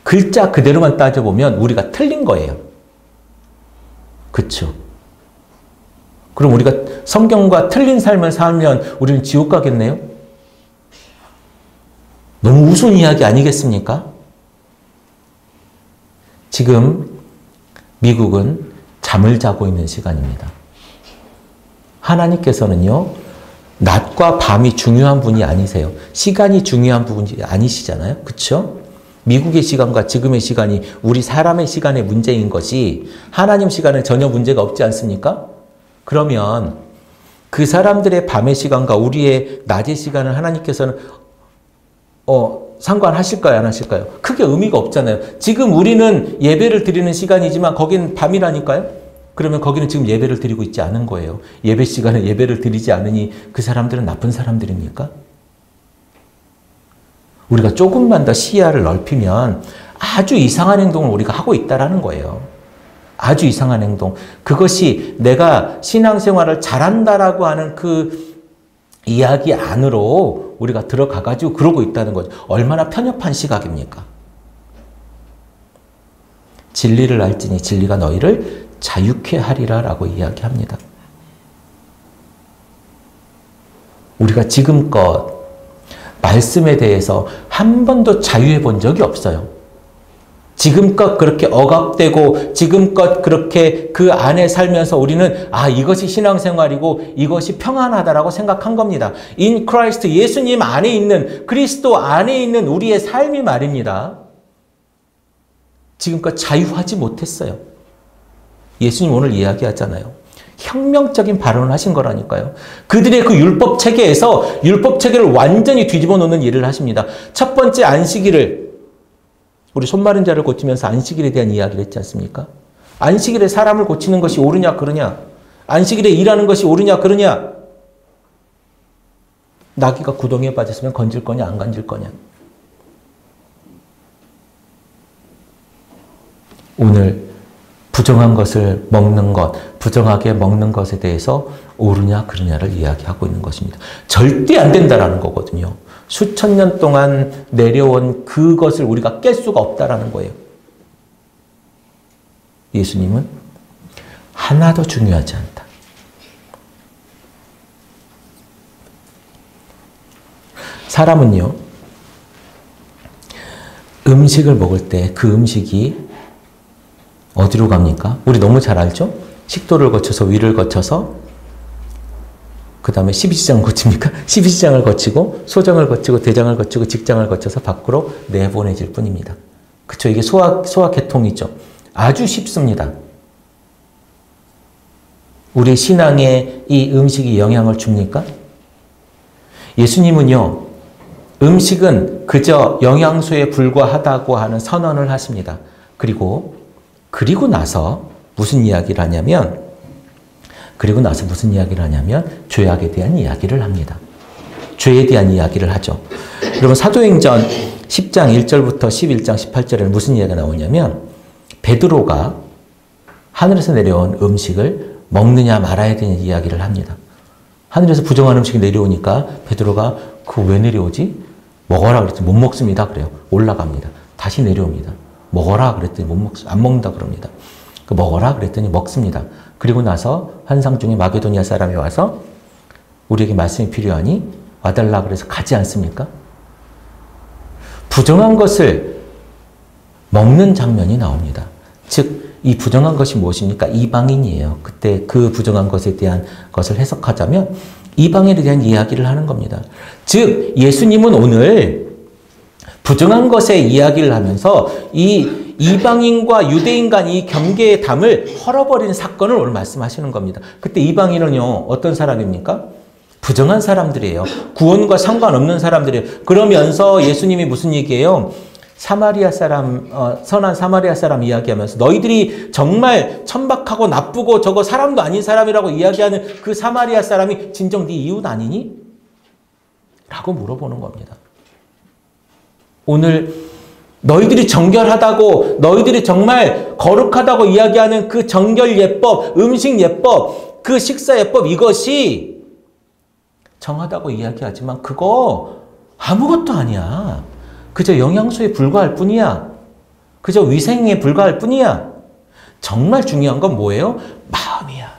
글자 그대로만 따져보면 우리가 틀린 거예요. 그렇죠? 그럼 우리가 성경과 틀린 삶을 살면 우리는 지옥 가겠네요? 너무 우스운 이야기 아니겠습니까? 지금 미국은 잠을 자고 있는 시간입니다. 하나님께서는요, 낮과 밤이 중요한 분이 아니세요. 시간이 중요한 분이 아니시잖아요. 그렇죠? 미국의 시간과 지금의 시간이 우리 사람의 시간의 문제인 것이 하나님 시간에 전혀 문제가 없지 않습니까? 그러면 그 사람들의 밤의 시간과 우리의 낮의 시간을 하나님께서는 상관하실까요? 안 하실까요? 크게 의미가 없잖아요. 지금 우리는 예배를 드리는 시간이지만 거기는 밤이라니까요? 그러면 거기는 지금 예배를 드리고 있지 않은 거예요. 예배 시간에 예배를 드리지 않으니 그 사람들은 나쁜 사람들입니까? 우리가 조금만 더 시야를 넓히면 아주 이상한 행동을 우리가 하고 있다는 거예요. 아주 이상한 행동. 그것이 내가 신앙생활을 잘한다라고 하는 그 이야기 안으로 우리가 들어가가지고 그러고 있다는 거죠. 얼마나 편협한 시각입니까? 진리를 알지니 진리가 너희를 자유케 하리라 라고 이야기합니다. 우리가 지금껏 말씀에 대해서 한 번도 자유해 본 적이 없어요. 지금껏 그렇게 억압되고 지금껏 그렇게 그 안에 살면서 우리는 이것이 신앙생활이고 이것이 평안하다라고 생각한 겁니다. In Christ, 예수님 안에 있는, 그리스도 안에 있는 우리의 삶이 말입니다. 지금껏 자유하지 못했어요. 예수님 오늘 이야기하잖아요. 혁명적인 발언을 하신 거라니까요. 그들의 그 율법 체계에서 율법 체계를 완전히 뒤집어 놓는 일을 하십니다. 첫 번째 안식일을, 우리 손 마른 자를 고치면서 안식일에 대한 이야기를 했지 않습니까? 안식일에 사람을 고치는 것이 옳으냐 그러냐? 안식일에 일하는 것이 옳으냐 그러냐? 나귀가 구덩이에 빠졌으면 건질 거냐 안 건질 거냐? 오늘 부정한 것을 먹는 것, 부정하게 먹는 것에 대해서 옳으냐 그르냐를 이야기하고 있는 것입니다. 절대 안 된다라는 거거든요. 수천 년 동안 내려온 그것을 우리가 깰 수가 없다라는 거예요. 예수님은 하나도 중요하지 않다. 사람은요, 음식을 먹을 때 그 음식이 어디로 갑니까? 우리 너무 잘 알죠? 식도를 거쳐서 위를 거쳐서 그 다음에 12지장을 거칩니까? 12지장을 거치고 소장을 거치고 대장을 거치고 직장을 거쳐서 밖으로 내보내질 뿐입니다. 그렇죠? 이게 소화계통이죠. 아주 쉽습니다. 우리 신앙에 이 음식이 영향을 줍니까? 예수님은요, 음식은 그저 영양소에 불과하다고 하는 선언을 하십니다. 그리고 나서 무슨 이야기를 하냐면 죄악에 대한 이야기를 합니다. 죄에 대한 이야기를 하죠. 여러분 사도행전 10장 1절부터 11장 18절에는 무슨 이야기가 나오냐면 베드로가 하늘에서 내려온 음식을 먹느냐 말아야 되는 이야기를 합니다. 하늘에서 부정한 음식이 내려오니까 베드로가 그거 왜 내려오지? 먹어라 그랬더니 못 먹습니다. 그래요. 올라갑니다. 다시 내려옵니다. 먹어라 그랬더니 안 먹는다 그럽니다. 먹어라 그랬더니 먹습니다. 그리고 나서 환상 중에 마게도니아 사람이 와서 우리에게 말씀이 필요하니 와달라 그래서 가지 않습니까? 부정한 것을 먹는 장면이 나옵니다. 즉, 이 부정한 것이 무엇입니까? 이방인이에요. 그때 그 부정한 것에 대한 것을 해석하자면 이방인에 대한 이야기를 하는 겁니다. 즉, 예수님은 오늘 부정한 것의 이야기를 하면서 이 이방인과 유대인 간 이 경계의 담을 헐어버리는 사건을 오늘 말씀하시는 겁니다. 그때 이방인은요, 어떤 사람입니까? 부정한 사람들이에요. 구원과 상관없는 사람들이에요. 그러면서 예수님이 무슨 얘기예요? 사마리아 사람, 선한 사마리아 사람 이야기하면서 너희들이 정말 천박하고 나쁘고 저거 사람도 아닌 사람이라고 이야기하는 그 사마리아 사람이 진정 네 이웃 아니니? 라고 물어보는 겁니다. 오늘 너희들이 정결하다고, 너희들이 정말 거룩하다고 이야기하는 그 정결 예법, 음식 예법, 그 식사 예법, 이것이 정하다고 이야기하지만 그거 아무것도 아니야. 그저 영양소에 불과할 뿐이야. 그저 위생에 불과할 뿐이야. 정말 중요한 건 뭐예요? 마음이야.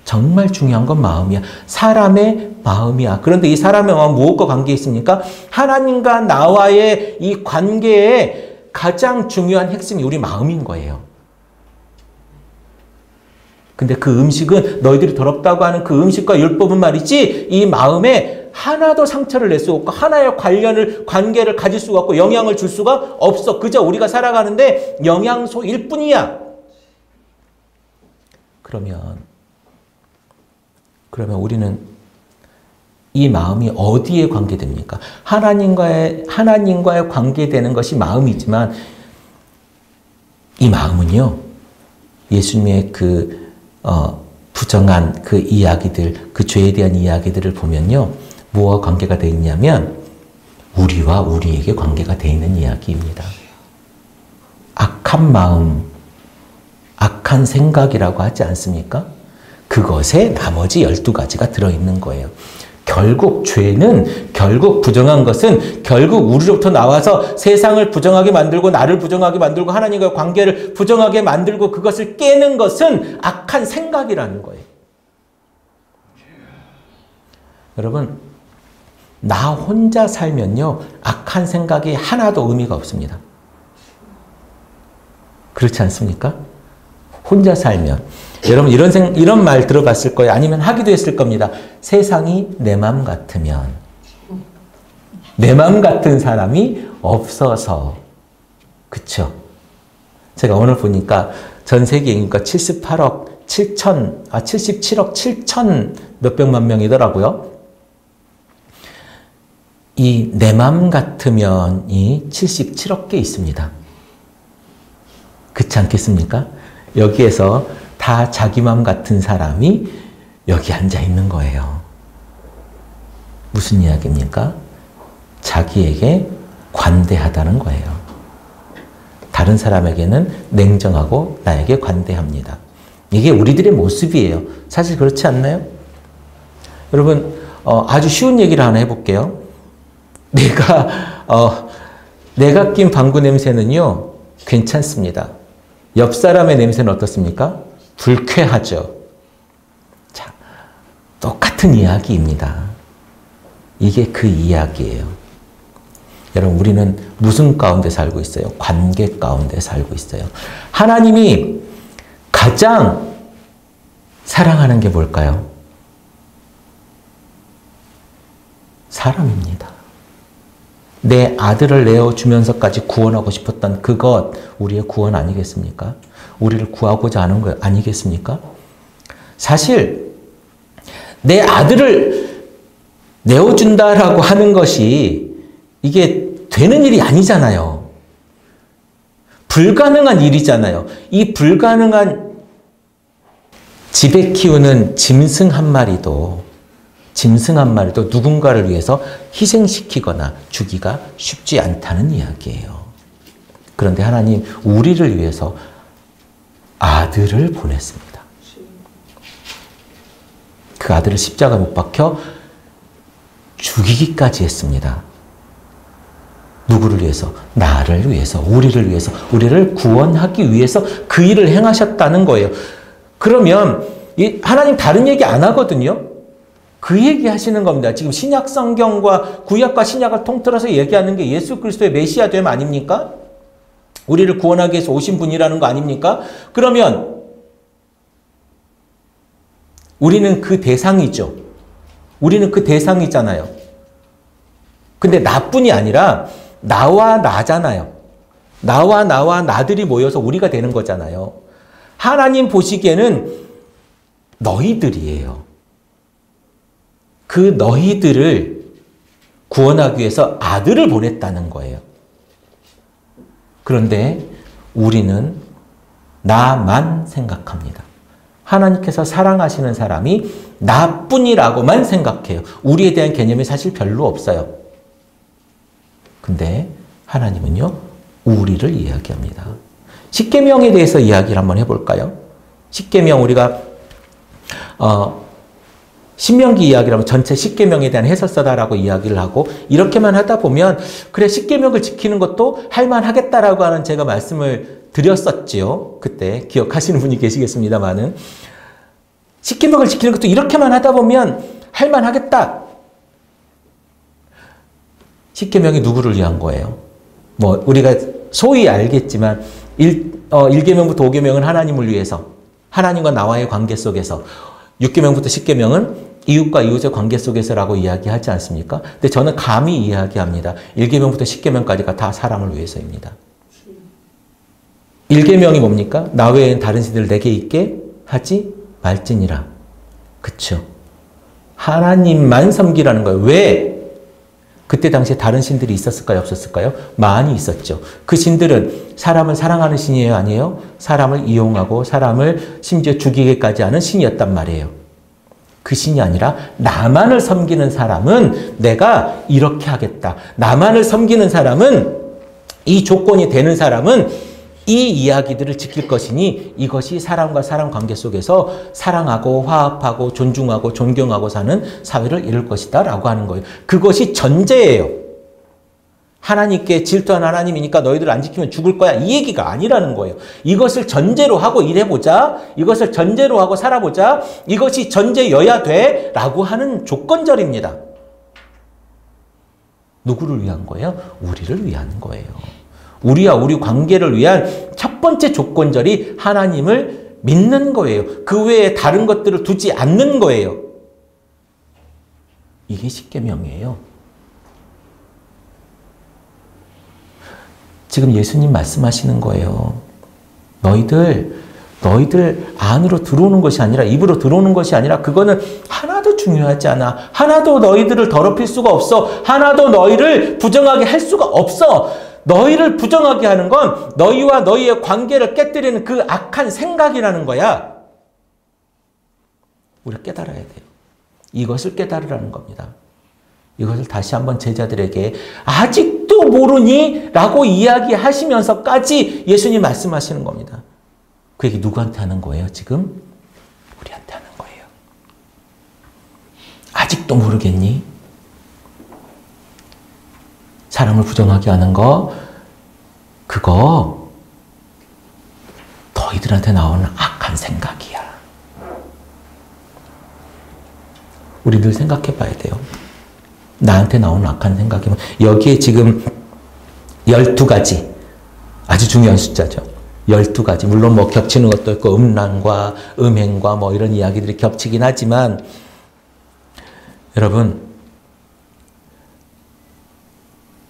정말 중요한 건 마음이야. 사람의 마음이야. 그런데 이 사람의 마음은 무엇과 관계 있습니까? 하나님과 나와의 이 관계의 가장 중요한 핵심이 우리 마음인 거예요. 근데 그 음식은 너희들이 더럽다고 하는 그 음식과 율법은 말이지 이 마음에 하나도 상처를 낼 수가 없고 하나의 관계를 가질 수가 없고 영향을 줄 수가 없어. 그저 우리가 살아가는데 영양소일 뿐이야. 그러면 우리는 이 마음이 어디에 관계됩니까? 하나님과의 관계되는 것이 마음이지만 이 마음은요, 예수님의 부정한 그 이야기들, 그 죄에 대한 이야기들을 보면요, 뭐와 관계가 되어 있냐면 우리와 우리에게 관계가 되어 있는 이야기입니다. 악한 마음, 악한 생각이라고 하지 않습니까? 그것에 나머지 12가지가 들어있는 거예요. 결국 죄는, 결국 부정한 것은 결국 우리로부터 나와서 세상을 부정하게 만들고 나를 부정하게 만들고 하나님과의 관계를 부정하게 만들고 그것을 깨는 것은 악한 생각이라는 거예요. 여러분, 나 혼자 살면요, 악한 생각이 하나도 의미가 없습니다. 그렇지 않습니까? 혼자 살면. 여러분, 이런 말 들어봤을 거예요. 아니면 하기도 했을 겁니다. 세상이 내 맘 같으면. 내 맘 같은 사람이 없어서. 그쵸? 제가 오늘 보니까 전 세계 인구가 77억 7천 몇백만 명이더라고요. 이 내 맘 같으면이 77억 개 있습니다. 그렇지 않겠습니까? 여기에서 다 자기 맘 같은 사람이 여기 앉아 있는 거예요. 무슨 이야기입니까? 자기에게 관대하다는 거예요. 다른 사람에게는 냉정하고 나에게 관대합니다. 이게 우리들의 모습이에요. 사실 그렇지 않나요? 여러분, 아주 쉬운 얘기를 하나 해볼게요. 내가 낀 방구 냄새는요, 괜찮습니다. 옆 사람의 냄새는 어떻습니까? 불쾌하죠. 자, 똑같은 이야기입니다. 이게 그 이야기예요. 여러분, 우리는 무슨 가운데 살고 있어요? 관계 가운데 살고 있어요. 하나님이 가장 사랑하는 게 뭘까요? 사람입니다. 내 아들을 내어주면서까지 구원하고 싶었던 그것, 우리의 구원 아니겠습니까? 우리를 구하고자 하는 거 아니겠습니까? 사실 내 아들을 내어준다라고 하는 것이 이게 되는 일이 아니잖아요. 불가능한 일이잖아요. 이 불가능한 집에 키우는 짐승 한 마리도 누군가를 위해서 희생시키거나 주기가 쉽지 않다는 이야기예요. 그런데 하나님 우리를 위해서 아들을 보냈습니다. 그 아들을 십자가 못 박혀 죽이기까지 했습니다. 누구를 위해서? 나를 위해서, 우리를 위해서, 우리를 구원하기 위해서 그 일을 행하셨다는 거예요. 그러면 하나님 다른 얘기 안 하거든요. 그 얘기 하시는 겁니다. 지금 신약 성경과 구약과 신약을 통틀어서 얘기하는 게 예수 그리스도의 메시아 됨 아닙니까? 우리를 구원하기 위해서 오신 분이라는 거 아닙니까? 그러면 우리는 그 대상이죠. 우리는 그 대상이잖아요. 근데 나뿐이 아니라 나와 나잖아요. 나와 나들이 모여서 우리가 되는 거잖아요. 하나님 보시기에는 너희들이에요. 그 너희들을 구원하기 위해서 아들을 보냈다는 거예요. 그런데 우리는 나만 생각합니다. 하나님께서 사랑하시는 사람이 나뿐이라고만 생각해요. 우리에 대한 개념이 사실 별로 없어요. 근데 하나님은요, 우리를 이야기합니다. 십계명에 대해서 이야기를 한번 해볼까요? 십계명 우리가 신명기 이야기를 하면 전체 십계명에 대한 해설서다라고 이야기를 하고 이렇게만 하다 보면 그래 십계명을 지키는 것도 할만하겠다라고 하는 제가 말씀을 드렸었지요. 그때 기억하시는 분이 계시겠습니다만은 십계명을 지키는 것도 이렇게만 하다 보면 할만하겠다. 십계명이 누구를 위한 거예요? 뭐 우리가 소위 알겠지만 1계명부터 5계명은 하나님을 위해서, 하나님과 나와의 관계 속에서, 6계명부터 10계명은 이웃과 이웃의 관계 속에서라고 이야기하지 않습니까? 근데 저는 감히 이야기합니다. 1계명부터 10계명까지가 다 사람을 위해서입니다. 1계명이 뭡니까? 나 외엔 다른 신들을 내게 있게 하지 말지니라. 그쵸? 하나님만 섬기라는 거예요. 왜? 그때 당시에 다른 신들이 있었을까요? 없었을까요? 많이 있었죠. 그 신들은 사람을 사랑하는 신이에요? 아니에요? 사람을 이용하고 사람을 심지어 죽이게까지 하는 신이었단 말이에요. 그 신이 아니라 나만을 섬기는 사람은 내가 이렇게 하겠다. 나만을 섬기는 사람은, 이 조건이 되는 사람은 이 이야기들을 지킬 것이니 이것이 사람과 사람 관계 속에서 사랑하고 화합하고 존중하고 존경하고 사는 사회를 이룰 것이다 라고 하는 거예요. 그것이 전제예요. 하나님께 질투한 하나님이니까 너희들 안 지키면 죽을 거야, 이 얘기가 아니라는 거예요. 이것을 전제로 하고 일해보자, 이것을 전제로 하고 살아보자, 이것이 전제여야 돼 라고 하는 조건절입니다. 누구를 위한 거예요? 우리를 위한 거예요. 우리와 우리 관계를 위한 첫 번째 조건절이 하나님을 믿는 거예요. 그 외에 다른 것들을 두지 않는 거예요. 이게 십계명이에요. 지금 예수님 말씀하시는 거예요. 너희들 안으로 들어오는 것이 아니라, 입으로 들어오는 것이 아니라, 그거는 하나도 중요하지 않아. 하나도 너희들을 더럽힐 수가 없어. 하나도 너희를 부정하게 할 수가 없어. 너희를 부정하게 하는 건 너희와 너희의 관계를 깨뜨리는 그 악한 생각이라는 거야. 우리가 깨달아야 돼요. 이것을 깨달으라는 겁니다. 이것을 다시 한번 제자들에게 아직도 모르니? 라고 이야기하시면서까지 예수님 말씀하시는 겁니다. 그 얘기 누구한테 하는 거예요, 지금? 우리한테 하는 거예요. 아직도 모르겠니? 사람을 부정하게 하는 거, 그거 너희들한테 나오는 악한 생각이야. 우리 늘 생각해 봐야 돼요. 나한테 나오는 악한 생각이면, 여기에 지금 12가지, 아주 중요한 숫자죠. 12가지. 물론 뭐 겹치는 것도 있고, 음란과 음행과 뭐 이런 이야기들이 겹치긴 하지만, 여러분,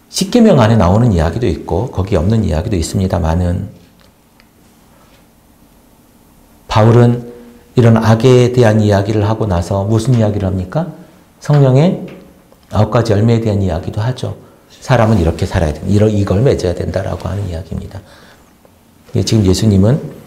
십계명 안에 나오는 이야기도 있고 거기 없는 이야기도 있습니다만은, 바울은 이런 악에 대한 이야기를 하고 나서 무슨 이야기를 합니까? 성령의 9가지 열매에 대한 이야기도 하죠. 사람은 이렇게 살아야 된다. 이걸 맺어야 된다라고 하는 이야기입니다. 지금 예수님은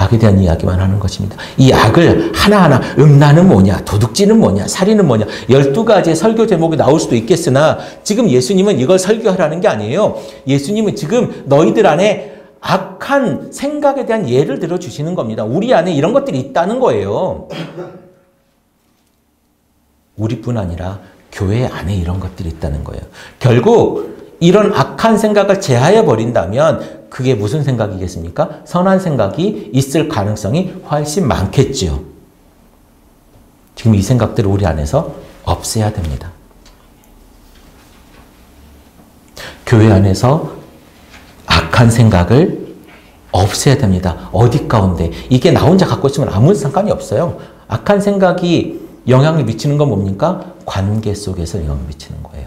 악에 대한 이야기만 하는 것입니다. 이 악을 하나하나, 음란은 뭐냐, 도둑질은 뭐냐, 살인은 뭐냐, 12가지의 설교 제목이 나올 수도 있겠으나, 지금 예수님은 이걸 설교하라는 게 아니에요. 예수님은 지금 너희들 안에 악한 생각에 대한 예를 들어주시는 겁니다. 우리 안에 이런 것들이 있다는 거예요. 우리뿐 아니라 교회 안에 이런 것들이 있다는 거예요. 결국 이런 악한 생각을 제하여 버린다면 그게 무슨 생각이겠습니까? 선한 생각이 있을 가능성이 훨씬 많겠죠. 지금 이 생각들을 우리 안에서 없애야 됩니다. 교회 안에서 악한 생각을 없애야 됩니다. 어디 가운데? 이게 나 혼자 갖고 있으면 아무 상관이 없어요. 악한 생각이 영향을 미치는 건 뭡니까? 관계 속에서 영향을 미치는 거예요.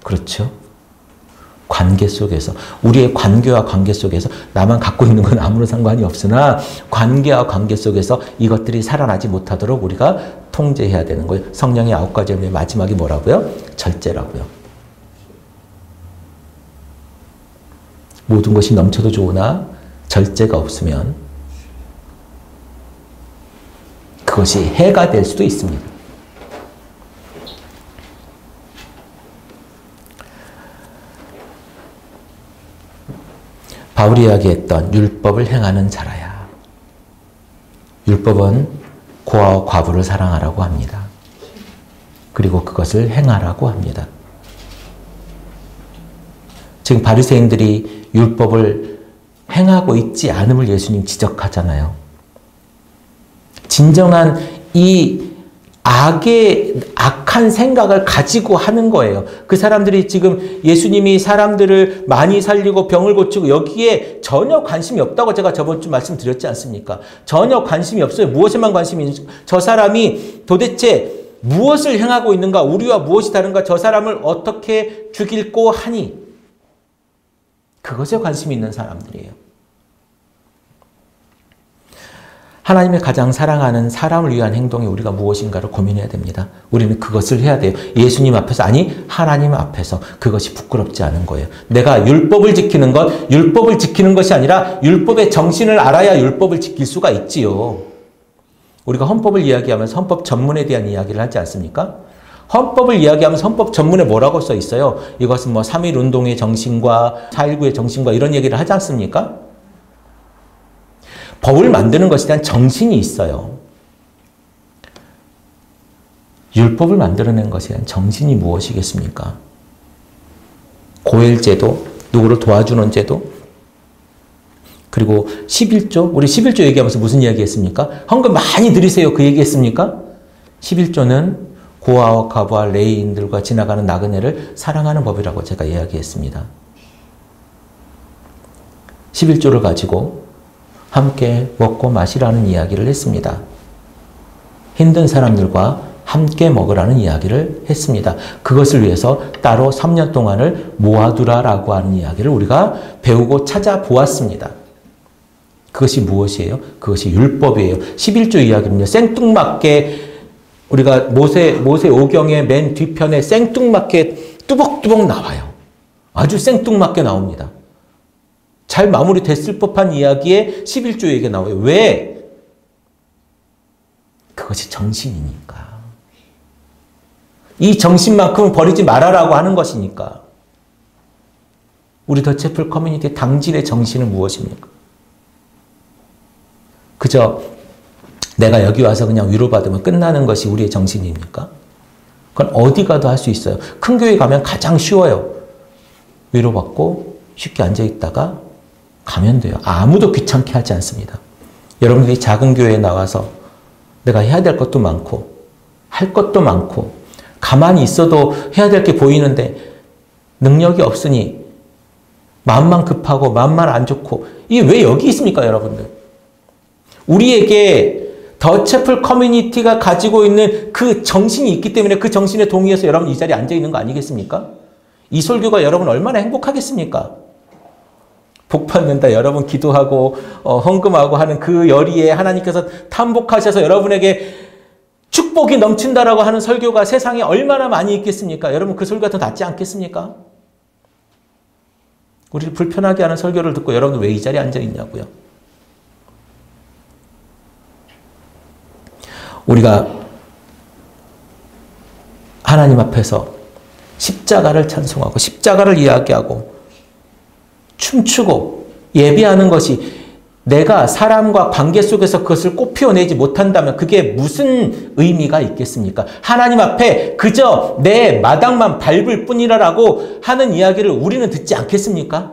그렇죠? 관계 속에서, 우리의 관계와 관계 속에서, 나만 갖고 있는 건 아무런 상관이 없으나 관계와 관계 속에서 이것들이 살아나지 못하도록 우리가 통제해야 되는 거예요. 성령의 9가지 열매 마지막이 뭐라고요? 절제라고요. 모든 것이 넘쳐도 좋으나 절제가 없으면 그것이 해가 될 수도 있습니다. 바울이 이야기했던 율법을 행하는 자라야. 율법은 고아와 과부를 사랑하라고 합니다. 그리고 그것을 행하라고 합니다. 지금 바리새인들이 율법을 행하고 있지 않음을 예수님 지적하잖아요. 진정한 이 악한 생각을 가지고 하는 거예요. 그 사람들이 지금 예수님이 사람들을 많이 살리고 병을 고치고 여기에 전혀 관심이 없다고 제가 저번 주 말씀드렸지 않습니까? 전혀 관심이 없어요. 무엇에만 관심이 있는지. 저 사람이 도대체 무엇을 행하고 있는가? 우리와 무엇이 다른가? 저 사람을 어떻게 죽일고 하니? 그것에 관심이 있는 사람들이에요. 하나님의 가장 사랑하는 사람을 위한 행동이 우리가 무엇인가를 고민해야 됩니다. 우리는 그것을 해야 돼요. 예수님 앞에서, 아니 하나님 앞에서. 그것이 부끄럽지 않은 거예요. 내가 율법을 지키는 것, 율법을 지키는 것이 아니라 율법의 정신을 알아야 율법을 지킬 수가 있지요. 우리가 헌법을 이야기하면서 헌법 전문에 대한 이야기를 하지 않습니까? 헌법을 이야기하면서 헌법 전문에 뭐라고 써 있어요? 이것은 뭐 3.1운동의 정신과 4.19의 정신과 이런 얘기를 하지 않습니까? 법을 만드는 것에 대한 정신이 있어요. 율법을 만들어낸 것에 대한 정신이 무엇이겠습니까? 고엘제도, 누구를 도와주는 제도, 그리고 11조, 우리 11조 얘기하면서 무슨 이야기 했습니까? 헌금 많이 드리세요. 그 얘기 했습니까? 11조는 고아와 과부와 레위인들과 지나가는 나그네를 사랑하는 법이라고 제가 이야기했습니다. 11조를 가지고 함께 먹고 마시라는 이야기를 했습니다. 힘든 사람들과 함께 먹으라는 이야기를 했습니다. 그것을 위해서 따로 3년 동안을 모아두라라고 하는 이야기를 우리가 배우고 찾아보았습니다. 그것이 무엇이에요? 그것이 율법이에요. 11조 이야기는요, 생뚱맞게 우리가 모세 오경의 맨 뒤편에 생뚱맞게 뚜벅뚜벅 나와요. 아주 생뚱맞게 나옵니다. 잘 마무리됐을 법한 이야기에 11조에게 나와요. 왜? 그것이 정신이니까. 이 정신만큼은 버리지 말아라고 하는 것이니까. 우리 더 채플 커뮤니티의 당질의 정신은 무엇입니까? 그저 내가 여기 와서 그냥 위로받으면 끝나는 것이 우리의 정신입니까? 그건 어디 가도 할 수 있어요. 큰 교회 가면 가장 쉬워요. 위로받고 쉽게 앉아있다가 가면 돼요. 아무도 귀찮게 하지 않습니다. 여러분들이 작은 교회에 나와서 내가 해야 될 것도 많고 할 것도 많고 가만히 있어도 해야 될 게 보이는데 능력이 없으니 마음만 급하고 마음만 안 좋고 이게 왜 여기 있습니까, 여러분들? 우리에게 더 채플 커뮤니티가 가지고 있는 그 정신이 있기 때문에 그 정신에 동의해서 여러분 이 자리에 앉아 있는 거 아니겠습니까? 이 설교가 여러분 얼마나 행복하겠습니까? 복 받는다, 여러분 기도하고 헌금하고 하는 그 열의에 하나님께서 탐복하셔서 여러분에게 축복이 넘친다라고 하는 설교가 세상에 얼마나 많이 있겠습니까? 여러분 그 설교가 더 낫지 않겠습니까? 우리를 불편하게 하는 설교를 듣고 여러분 왜 이 자리에 앉아 있냐고요? 우리가 하나님 앞에서 십자가를 찬송하고 십자가를 이야기하고 춤추고 예배하는 것이 내가 사람과 관계 속에서 그것을 꽃피워내지 못한다면 그게 무슨 의미가 있겠습니까? 하나님 앞에 그저 내 마당만 밟을 뿐이라고 하는 이야기를 우리는 듣지 않겠습니까?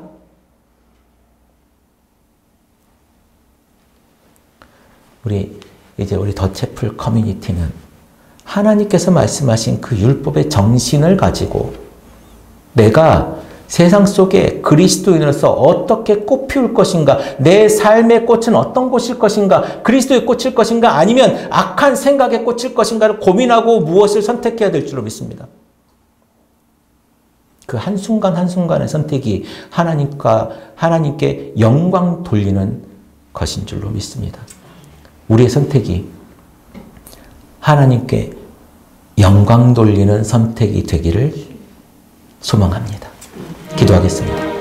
우리 더 채플 커뮤니티는 하나님께서 말씀하신 그 율법의 정신을 가지고 내가 세상 속에 그리스도인으로서 어떻게 꽃 피울 것인가, 내 삶의 꽃은 어떤 꽃일 것인가, 그리스도의 꽃일 것인가, 아니면 악한 생각의 꽃일 것인가를 고민하고 무엇을 선택해야 될 줄로 믿습니다. 그 한순간 한순간의 선택이 하나님께 영광 돌리는 것인 줄로 믿습니다. 우리의 선택이 하나님께 영광 돌리는 선택이 되기를 소망합니다. 기도하겠습니다.